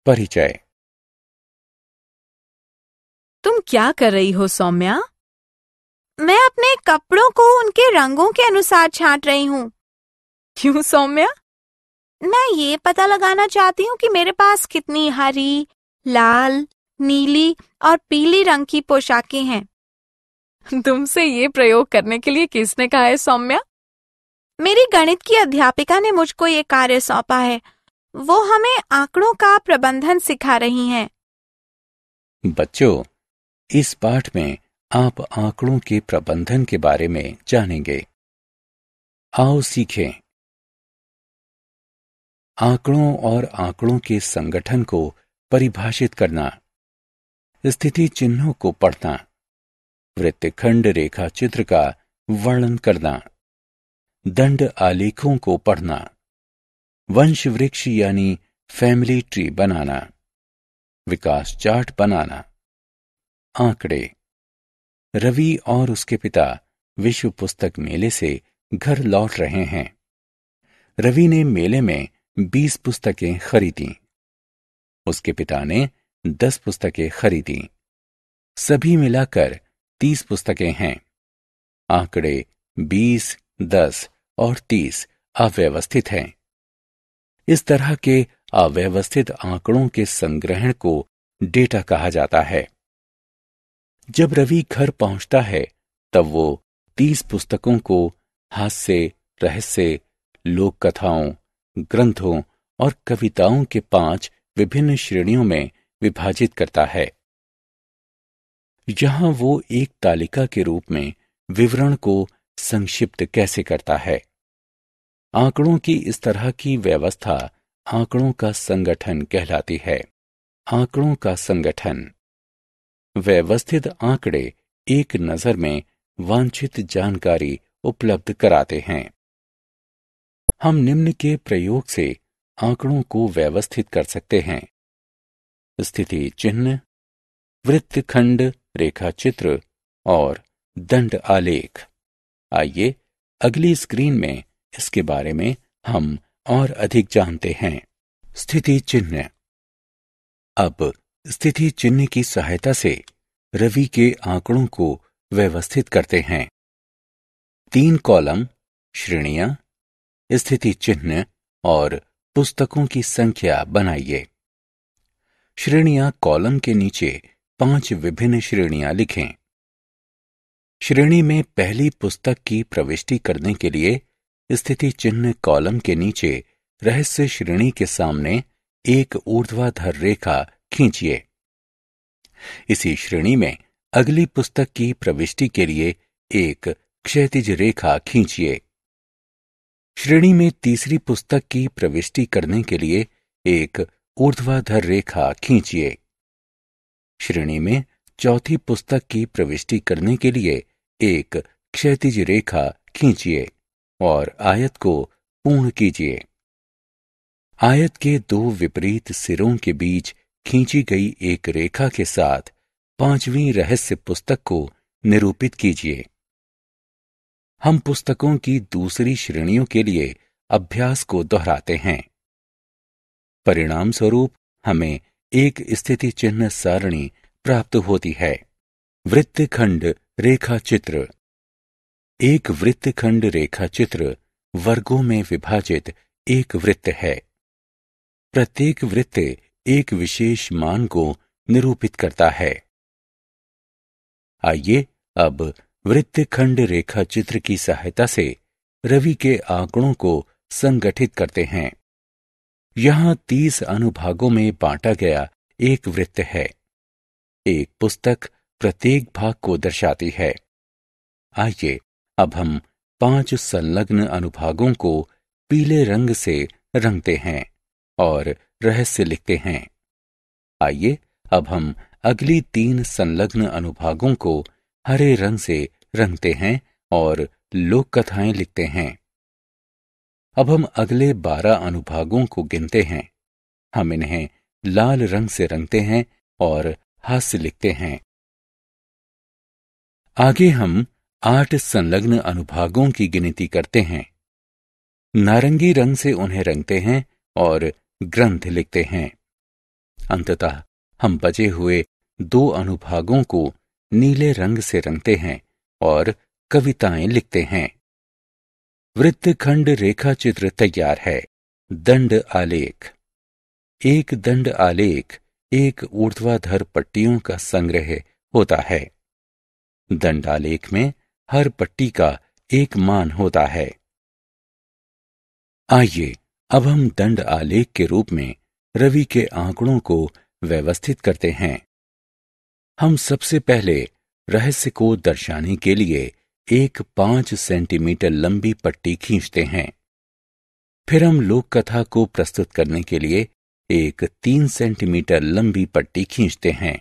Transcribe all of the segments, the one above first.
परिचय। तुम क्या कर रही हो सौम्या? मैं अपने कपड़ों को उनके रंगों के अनुसार छांट रही हूँ। क्यों सौम्या? मैं ये पता लगाना चाहती हूँ कि मेरे पास कितनी हरी, लाल, नीली और पीली रंग की पोशाकें हैं। तुमसे ये प्रयोग करने के लिए किसने कहा है सौम्या? मेरी गणित की अध्यापिका ने मुझको ये कार्य सौंपा है। वो हमें आंकड़ों का प्रबंधन सिखा रही हैं। बच्चों, इस पाठ में आप आंकड़ों के प्रबंधन के बारे में जानेंगे। आओ सीखें। आंकड़ों और आंकड़ों के संगठन को परिभाषित करना, स्थिति चिन्हों को पढ़ना, वृत्तखंड रेखा चित्र का वर्णन करना, दंड आलेखों को पढ़ना, वंश वृक्ष यानी फैमिली ट्री बनाना, विकास चार्ट बनाना। आंकड़े। रवि और उसके पिता विश्व पुस्तक मेले से घर लौट रहे हैं। रवि ने मेले में 20 पुस्तकें खरीदी। उसके पिता ने 10 पुस्तकें खरीदी। सभी मिलाकर 30 पुस्तकें हैं। आंकड़े 20, 10 और 30 अव्यवस्थित हैं। इस तरह के अव्यवस्थित आंकड़ों के संग्रहण को डेटा कहा जाता है। जब रवि घर पहुंचता है तब वो 30 पुस्तकों को हास्य, रहस्य, लोक कथाओं, ग्रंथों और कविताओं के 5 विभिन्न श्रेणियों में विभाजित करता है। यहां वो एक तालिका के रूप में विवरण को संक्षिप्त कैसे करता है। आंकड़ों की इस तरह की व्यवस्था आंकड़ों का संगठन कहलाती है। आंकड़ों का संगठन। व्यवस्थित आंकड़े एक नजर में वांछित जानकारी उपलब्ध कराते हैं। हम निम्न के प्रयोग से आंकड़ों को व्यवस्थित कर सकते हैं। स्थिति चिन्ह, वृत्तखंड रेखा चित्र और दंड आलेख। आइए अगली स्क्रीन में इसके बारे में हम और अधिक जानते हैं। स्थिति चिन्ह। अब स्थिति चिन्ह की सहायता से रवि के आंकड़ों को व्यवस्थित करते हैं। 3 कॉलम, श्रेणियां, स्थिति चिन्ह और पुस्तकों की संख्या बनाइए। श्रेणियां कॉलम के नीचे 5 विभिन्न श्रेणियां लिखें। श्रेणी में पहली पुस्तक की प्रविष्टि करने के लिए स्थिति चिन्ह कॉलम के नीचे रहस्य श्रेणी के सामने एक ऊर्ध्वाधर रेखा खींचिए। इसी श्रेणी में अगली पुस्तक की प्रविष्टि के लिए एक क्षैतिज रेखा खींचिए। श्रेणी में तीसरी पुस्तक की प्रविष्टि करने के लिए एक ऊर्ध्वाधर रेखा खींचिए। श्रेणी में चौथी पुस्तक की प्रविष्टि करने के लिए एक क्षैतिज रेखा खींचिए और आयत को पूर्ण कीजिए। आयत के 2 विपरीत सिरों के बीच खींची गई एक रेखा के साथ 5वीं रहस्य पुस्तक को निरूपित कीजिए। हम पुस्तकों की दूसरी श्रेणियों के लिए अभ्यास को दोहराते हैं। परिणाम स्वरूप हमें एक स्थिति चिन्ह सारणी प्राप्त होती है। वृत्तखंड रेखा चित्र। एक वृत्तखंड रेखा चित्र वर्गों में विभाजित एक वृत्त है। प्रत्येक वृत्त एक विशेष मान को निरूपित करता है। आइए अब वृत्तखंड रेखा चित्र की सहायता से रवि के आंकड़ों को संगठित करते हैं। यहां 30 अनुभागों में बांटा गया एक वृत्त है। एक पुस्तक प्रत्येक भाग को दर्शाती है। आइए अब हम 5 संलग्न अनुभागों को पीले रंग से रंगते हैं और रहस्य लिखते हैं। आइए अब हम अगली 3 संलग्न अनुभागों को हरे रंग से रंगते हैं और लोक कथाएं लिखते हैं। अब हम अगले 12 अनुभागों को गिनते हैं। हम इन्हें लाल रंग से रंगते हैं और हास्य लिखते हैं। आगे हम 8 संलग्न अनुभागों की गिनती करते हैं। नारंगी रंग से उन्हें रंगते हैं और ग्रंथ लिखते हैं। अंततः हम बचे हुए 2 अनुभागों को नीले रंग से रंगते हैं और कविताएं लिखते हैं। वृत्तखंड रेखा चित्र तैयार है। दंड आलेख। एक दंड आलेख एक ऊर्ध्वाधर पट्टियों का संग्रह होता है। दंड आलेख में हर पट्टी का एक मान होता है। आइए अब हम दंड आलेख के रूप में रवि के आंकड़ों को व्यवस्थित करते हैं। हम सबसे पहले रहस्य को दर्शाने के लिए एक 5 सेंटीमीटर लंबी पट्टी खींचते हैं। फिर हम लोक कथा को प्रस्तुत करने के लिए एक 3 सेंटीमीटर लंबी पट्टी खींचते हैं।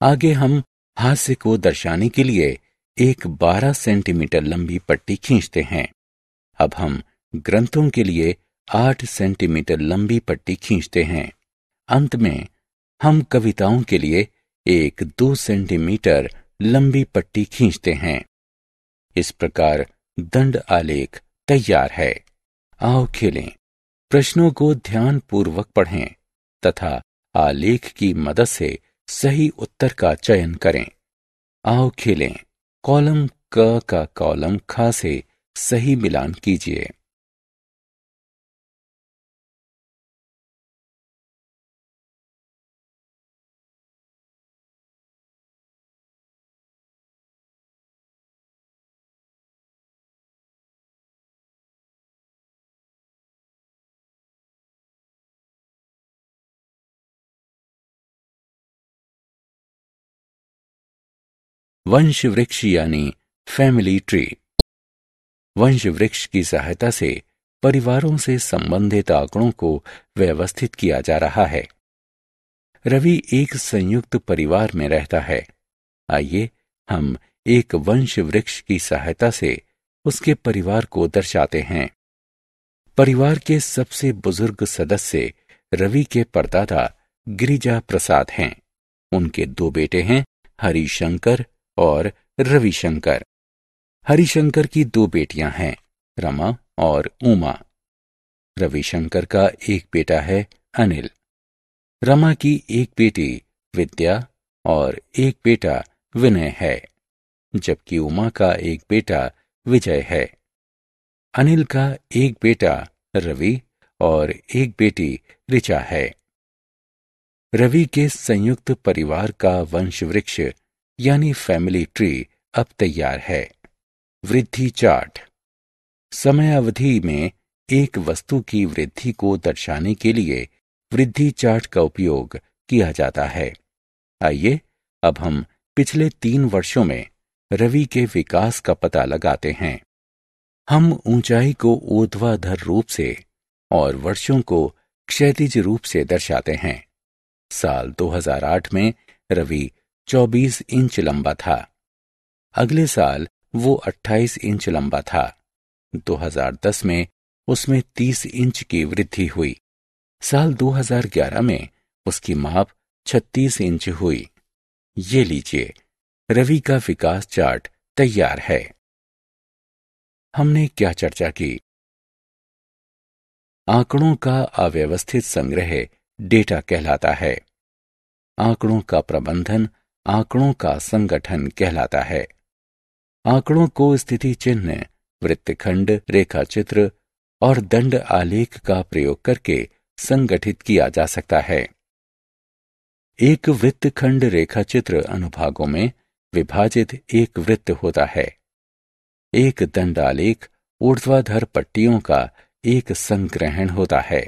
आगे हम हास्य को दर्शाने के लिए एक 12 सेंटीमीटर लंबी पट्टी खींचते हैं। अब हम ग्रंथों के लिए 8 सेंटीमीटर लंबी पट्टी खींचते हैं। अंत में हम कविताओं के लिए एक 2 सेंटीमीटर लंबी पट्टी खींचते हैं। इस प्रकार दंड आलेख तैयार है। आओ खेलें। प्रश्नों को ध्यानपूर्वक पढ़ें तथा आलेख की मदद से सही उत्तर का चयन करें। आओ खेलें। कॉलम क का कॉलम ख से सही मिलान कीजिए। वंश वृक्ष यानी फैमिली ट्री। वंश वृक्ष की सहायता से परिवारों से संबंधित आंकड़ों को व्यवस्थित किया जा रहा है। रवि एक संयुक्त परिवार में रहता है। आइए हम एक वंश वृक्ष की सहायता से उसके परिवार को दर्शाते हैं। परिवार के सबसे बुजुर्ग सदस्य रवि के परदादा गिरिजा प्रसाद हैं। उनके 2 बेटे हैं, हरिशंकर और रविशंकर। हरिशंकर की 2 बेटियां हैं, रमा और उमा। रविशंकर का एक बेटा है, अनिल। रमा की एक बेटी विद्या और एक बेटा विनय है, जबकि उमा का एक बेटा विजय है। अनिल का एक बेटा रवि और एक बेटी ऋचा है। रवि के संयुक्त परिवार का वंश वृक्ष यानी फैमिली ट्री अब तैयार है। वृद्धि चार्ट। समय अवधि में एक वस्तु की वृद्धि को दर्शाने के लिए वृद्धि चार्ट का उपयोग किया जाता है। आइए अब हम पिछले 3 वर्षों में रवि के विकास का पता लगाते हैं। हम ऊंचाई को ऊर्ध्वाधर रूप से और वर्षों को क्षैतिज रूप से दर्शाते हैं। साल 2008 में रवि 24 इंच लंबा था। अगले साल वो 28 इंच लंबा था। 2010 में उसमें 30 इंच की वृद्धि हुई। साल 2011 में उसकी माप 36 इंच हुई। ये लीजिए, रवि का विकास चार्ट तैयार है। हमने क्या चर्चा की? आंकड़ों का अव्यवस्थित संग्रह डेटा कहलाता है। आंकड़ों का प्रबंधन आंकड़ों का संगठन कहलाता है। आंकड़ों को स्थिति चिन्ह, वृत्तखंड, रेखाचित्र और दंड आलेख का प्रयोग करके संगठित किया जा सकता है। एक वृत्तखंड रेखाचित्र अनुभागों में विभाजित एक वृत्त होता है। एक दंड आलेख ऊर्ध्वाधर पट्टियों का एक संग्रहण होता है।